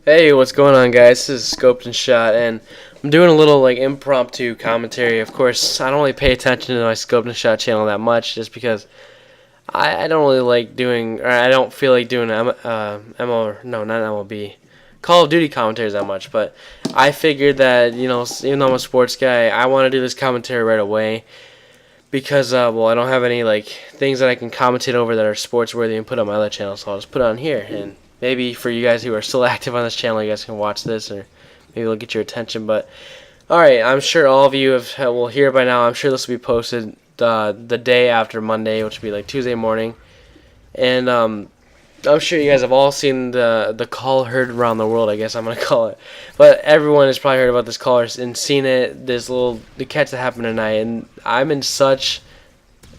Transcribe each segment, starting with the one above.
Hey, what's going on, guys? This is Scoped and Shot, and I'm doing a little impromptu commentary. Of course, I don't really pay attention to my Scoped and Shot channel that much, just because I don't really like doing, or I don't feel like doing no, not MLB, Call of Duty commentaries that much. But I figured that even though I'm a sports guy, I want to do this commentary right away because I don't have any things that I can commentate over that are sports worthy and put on my other channel, so I'll just put it on here. And maybe for you guys who are still active on this channel, you guys can watch this, or maybe it'll get your attention. But alright, I'm sure all of you will hear by now. I'm sure this will be posted the day after Monday, which will be like Tuesday morning. And I'm sure you guys have all seen the call heard around the world, I guess I'm going to call it. But everyone has probably heard about this call and seen it, the catch that happened tonight. And I'm in such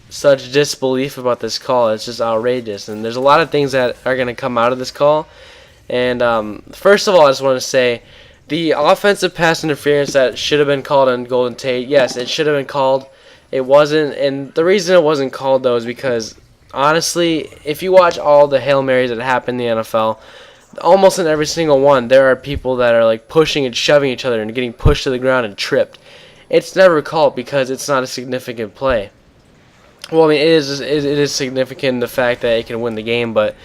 disbelief about this call. It's just outrageous. And there's a lot of things that are going to come out of this call. And first of all, I just want to say the offensive pass interference that should have been called on Golden Tate, yes, it should have been called. It wasn't. And the reason it wasn't called, though, is because honestly, if you watch all the Hail Marys that happen in the NFL, almost in every single one, there are people that are pushing and shoving each other and getting pushed to the ground and tripped. It's never called because it's not a significant play. Well, I mean, it is significant in the fact that it can win the game, but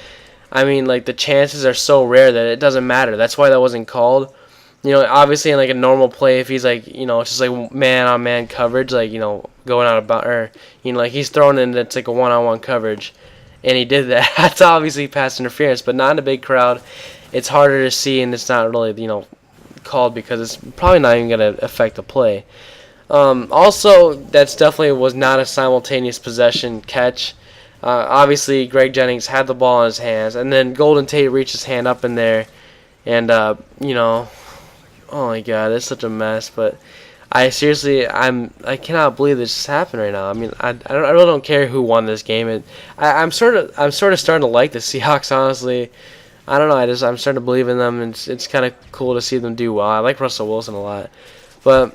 I mean, the chances are so rare that it doesn't matter. That's why that wasn't called. Obviously in a normal play, if he's it's just man-on-man coverage, going out about, or he's thrown in, it's a one-on-one coverage, and he did that. That's obviously pass interference, but not in a big crowd. It's harder to see, and it's not really called because it's probably not even gonna affect the play. Also, that's definitely was not a simultaneous possession catch. Obviously, Greg Jennings had the ball in his hands, and then Golden Tate reached his hand up in there, and oh my God, it's such a mess. But I cannot believe this just happened right now. I mean, I really don't care who won this game. I'm sort of starting to like the Seahawks, honestly. I don't know. I'm starting to believe in them, and it's kind of cool to see them do well. I like Russell Wilson a lot, but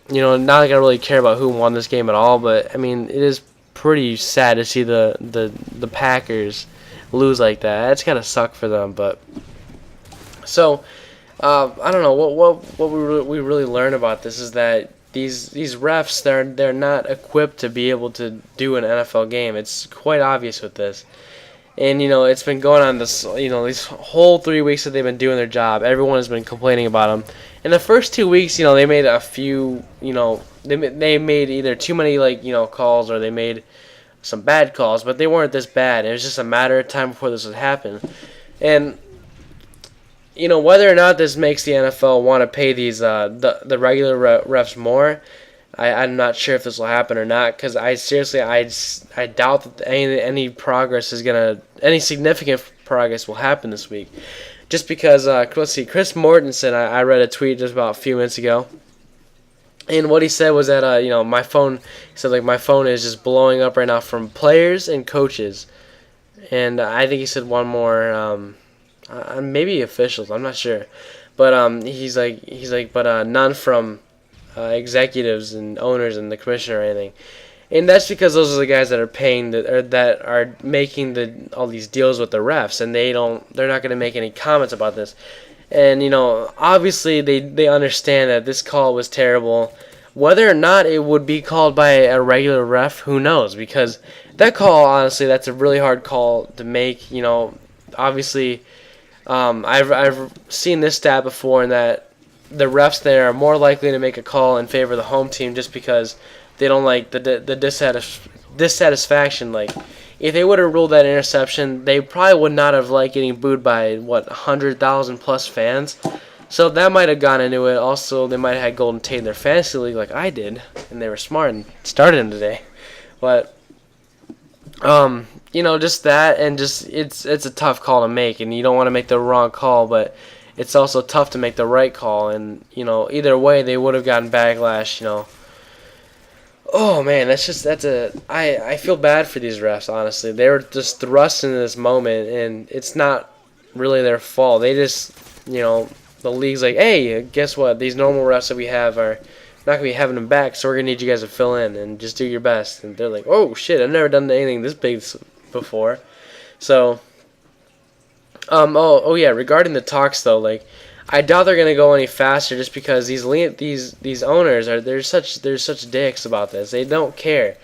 not like I really care about who won this game at all. But I mean, it is pretty sad to see the Packers lose like that. It's gotta suck for them. But so. I don't know what we really learn about this is that these refs they're not equipped to be able to do an NFL game. It's quite obvious with this, and it's been going on these whole 3 weeks that they've been doing their job. Everyone has been complaining about them. In the first 2 weeks, they made a few they made either too many calls or they made some bad calls, but they weren't this bad. It was just a matter of time before this would happen, and whether or not this makes the NFL want to pay these the regular refs more, I'm not sure if this will happen or not. Because I doubt that any significant progress will happen this week. Just because let's see, Chris Mortensen, I read a tweet just about a few minutes ago, and what he said was that my phone, he said my phone is just blowing up right now from players and coaches, and I think he said one more. Maybe officials, I'm not sure, but he's like, but none from executives and owners and the commissioner or anything, and that's because those are the guys that are paying that are making all these deals with the refs, and they're not going to make any comments about this, and obviously they understand that this call was terrible. Whether or not it would be called by a regular ref, who knows? Because that call, honestly, that's a really hard call to make. Obviously. I've seen this stat before, in that the refs there are more likely to make a call in favor of the home team just because they don't like the dissatisfaction. If they would have ruled that interception, they probably would not have liked getting booed by 100,000 plus fans. So that might have gone into it. Also, they might have had Golden Tate in their fantasy league like I did, and they were smart and started him today. But just that, and just it's a tough call to make, and you don't want to make the wrong call, but it's also tough to make the right call, and either way they would have gotten backlash. Oh man, I feel bad for these refs, honestly. They were just thrust into this moment, and it's not really their fault. They just the league's like, hey, guess what? These normal refs that we have are not going to be having them back, so we're going to need you guys to fill in and just do your best. And they're like, oh, shit, I've never done anything this big before. So, Oh yeah. Regarding the talks though, like I doubt they're gonna go any faster just because these owners are they're such dicks about this. They don't care.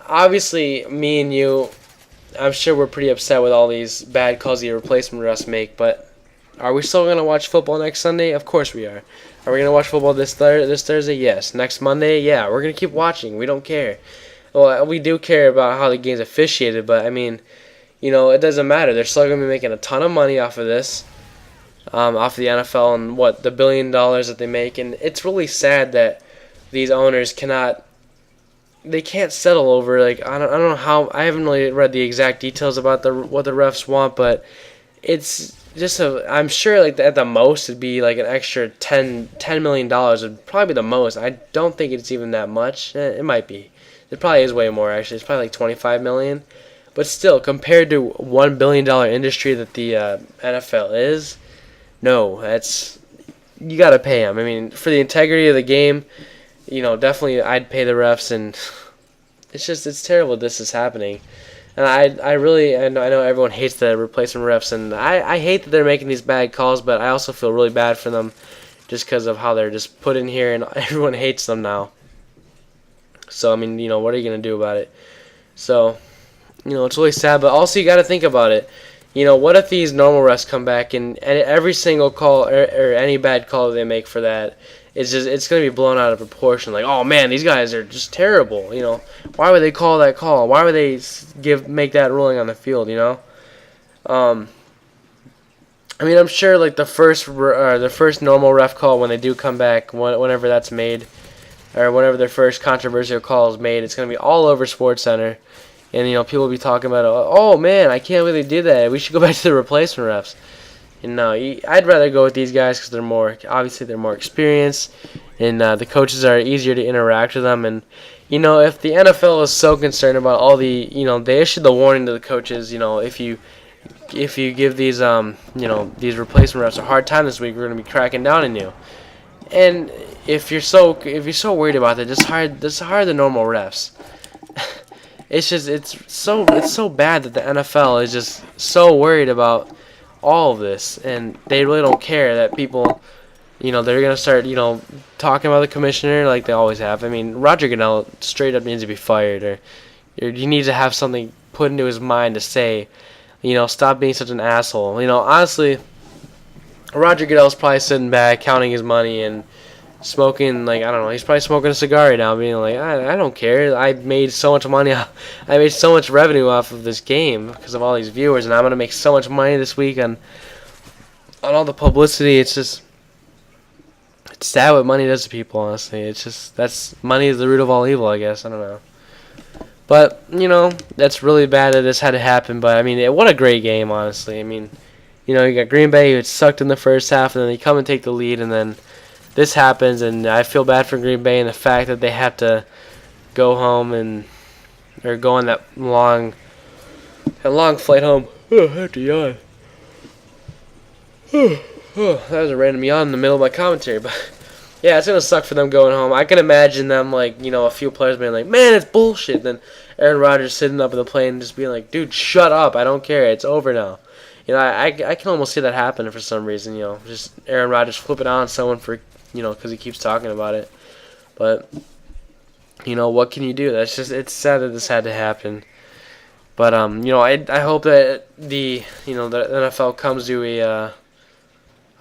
Obviously, me and you, I'm sure we're pretty upset with all these bad calls the replacement refs make. But are we still gonna watch football next Sunday? Of course we are. Are we gonna watch football this Thursday? Yes. Next Monday? Yeah. We're gonna keep watching. We don't care. Well, we do care about how the game's officiated, but I mean, it doesn't matter. They're still going to be making a ton of money off of this, off of the NFL and what the $1 billion that they make. And it's really sad that these owners they can't settle over like I don't know how. I haven't really read the exact details about what the refs want, but it's just I'm sure like at the most it'd be like an extra $10 million would probably be the most. I don't think it's even that much. It might be. It probably is way more actually. It's probably like 25 million. But still, compared to $1 billion industry that the NFL is, no, you gotta pay them. I mean, for the integrity of the game, definitely I'd pay the refs, and it's terrible this is happening. And I know everyone hates the replacement refs, and I hate that they're making these bad calls, but I also feel really bad for them just because of how they're just put in here, and everyone hates them now. So I mean, what are you gonna do about it? So. It's really sad, but also you got to think about it. What if these normal refs come back and every single call or any bad call they make for that, it's going to be blown out of proportion. Like, oh man, these guys are just terrible. Why would they call that call? Why would they make that ruling on the field? I mean, I'm sure like the first normal ref call when they do come back, whenever that's made, or whenever their first controversial call is made, it's going to be all over SportsCenter. And, people will be talking about, oh, man, I can't believe they did that. We should go back to the replacement refs. And no, I'd rather go with these guys because obviously they're more experienced. And the coaches are easier to interact with them. And, if the NFL is so concerned about all they issued the warning to the coaches, if you give these, these replacement refs a hard time this week, we're going to be cracking down on you. And if you're so worried about that, just hire the normal refs. It's so bad that the NFL is just so worried about all of this, and they really don't care that people, they're gonna start, talking about the commissioner like they always have. I mean, Roger Goodell straight up needs to be fired, or he needs to have something put into his mind to say, stop being such an asshole. Honestly, Roger Goodell's probably sitting back counting his money and smoking, like, I don't know, he's probably smoking a cigar right now, being like, I don't care, I made so much money, I made so much revenue off of this game because of all these viewers, and I'm going to make so much money this week on all the publicity. It's sad what money does to people, honestly. Money is the root of all evil, I guess, I don't know. But, that's really bad that this had to happen, but, I mean, what a great game, honestly. I mean, you got Green Bay, who had sucked in the first half, and then they come and take the lead, and then this happens, and I feel bad for Green Bay and the fact that they have to go home or go on that long flight home. Oh, I have to yawn. That was a random yawn in the middle of my commentary, but yeah, it's gonna suck for them going home. I can imagine them a few players being like, "Man, it's bullshit." Then Aaron Rodgers sitting up in the plane and just being like, "Dude, shut up! I don't care. It's over now." I can almost see that happening for some reason. Just Aaron Rodgers flipping on someone for. Because he keeps talking about it. But, what can you do? It's sad that this had to happen. But, I hope that the NFL comes to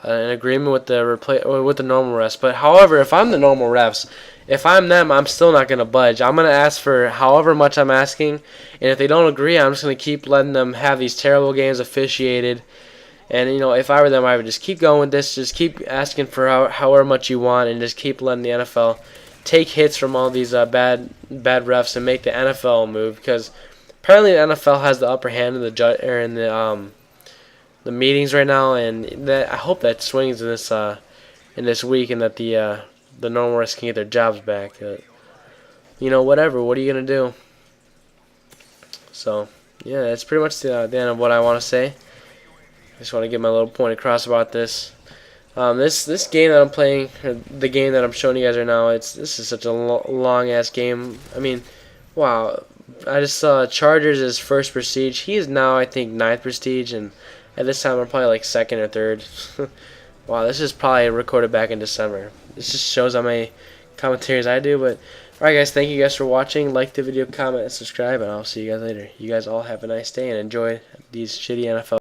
an agreement with the normal refs. But, however, if I'm the normal refs, if I'm them, I'm still not going to budge. I'm going to ask for however much I'm asking. And if they don't agree, I'm just going to keep letting them have these terrible games officiated. And, if I were them, I would just keep going with this. Just keep asking for however much you want, and just keep letting the NFL take hits from all these bad refs and make the NFL move. Because apparently the NFL has the upper hand in the meetings right now, and I hope that swings in this week, and that the normal refs can get their jobs back. Whatever. What are you gonna do? So yeah, that's pretty much the end of what I want to say. I just want to get my little point across about this. This game that I'm playing, or the game that I'm showing you guys right now, this is such a long ass game. I mean, wow! I just saw Chargers is first prestige. He is now, I think, 9th prestige, and At this time, I'm probably like second or third. Wow, this is probably recorded back in December. This just shows how many commentaries I do. But alright, guys, thank you guys for watching. Like the video, comment, and subscribe, and I'll see you guys later. You guys all have a nice day and enjoy these shitty NFL